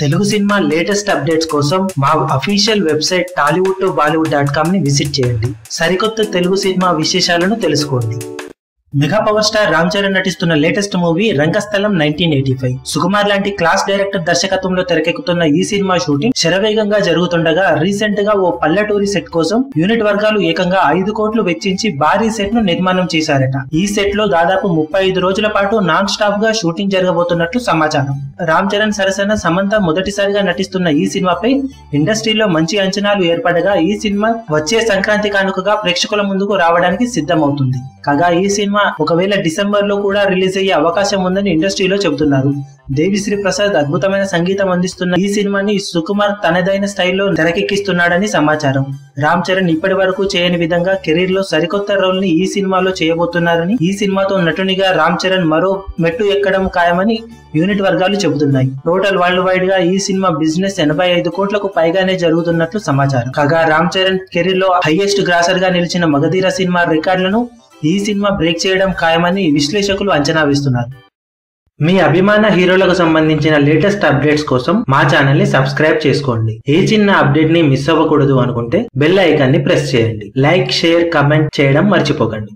Telugu cinema latest updates కోసం మా official website tollywood2bollywood.com ని విజిట్ చేయండి. సరికొత్త తెలుగు సినిమా విశేషాలను తెలుసుకోండి. Mega power star Ram Charan నటిస్తున్న లేటెస్ట్ మూవీ రంగస్థలం 1985. సుకుమార్ లాంటి క్లాస్ డైరెక్టర్ దర్శకత్వంలో తెరకెక్కుతున్న ఈ సినిమా షూటింగ్ శరవేగంగా జరుగుతుండగా రీసెంట్ గా ఓ పల్లెటూరి సెట్ కోసం యూనిట్ వర్గాలు ఏకంగా 5 కోట్లు వెచ్చించి భారీ సెట్ ను నిర్మాణం చేశారట. ఈ సెట్ లో దాదాపు 35 రోజుల పాటు నాన్ స్టాప్ గా షూటింగ్ జరగబోతున్నట్లు సమాచారం. రామ్ చరణ్ సరసన సమంత మొదటిసారిగా నటిస్తున్న ఈ సినిమాపై ఇండస్ట్రీలో మంచి అంచనాలు ఏర్పడగా ఈ సినిమా వచ్చే సంక్రాంతి కానుకగా ప్రేక్షకుల ముందుకు రావడానికి సిద్ధమవుతుంది. కాగా ఈ సినిమా ఒకవేళ డిసెంబర్ లో కూడా రిలీజ్ అయ్యే అవకాశం ఉందని ఇండస్ట్రీలో చెబుతున్నారు. దేవిశ్రీ ప్రసాద్ అద్భుతమైన సంగీతం అందిస్తున్న ఈ సినిమాని సుకుమార్ తనదైన స్టైల్లో తెరకెక్కిస్తున్నాడని సమాచారం. రామ్ చరణ్ ఇప్పటి వరకు చేయని విధంగా కెరీర్ లో సరికొత్త రోల్ ని ఈ సినిమాలో చేయబోతున్నారని, ఈ సినిమాతో నటునిగా రామ్ చరణ్ మరో మెట్టు ఎక్కడం ఖాయమని యూనిట్ వర్గాలు చెబుతున్నాయి. టోటల్ వరల్డ్ వైడ్ గా ఈ సినిమా బిజినెస్ 85 కోట్లకు పైగానే జరుగుతున్నట్లు సమాచారం. కాగా రామ్ చరణ్ కెరీర్ లో హైయెస్ట్ గ్రాసర్ గా నిలిచిన మగధీర సినిమా రికార్డులను ఈ సినిమా బ్రేక్ చేయడం ఖాయమని విశ్లేషకులు అంచనా వేస్తున్నారు. మీ అభిమాన హీరోలకు సంబంధించిన లేటెస్ట్ అప్డేట్స్ కోసం మా ఛానల్ ని సబ్స్క్రైబ్ చేసుకోండి. ఏ చిన్న అప్డేట్ ని మిస్ అవ్వకూడదు అనుకుంటే బెల్ ఐకాన్ ని ప్రెస్ చేయండి. లైక్, షేర్, కమెంట్ చేయడం మర్చిపోకండి.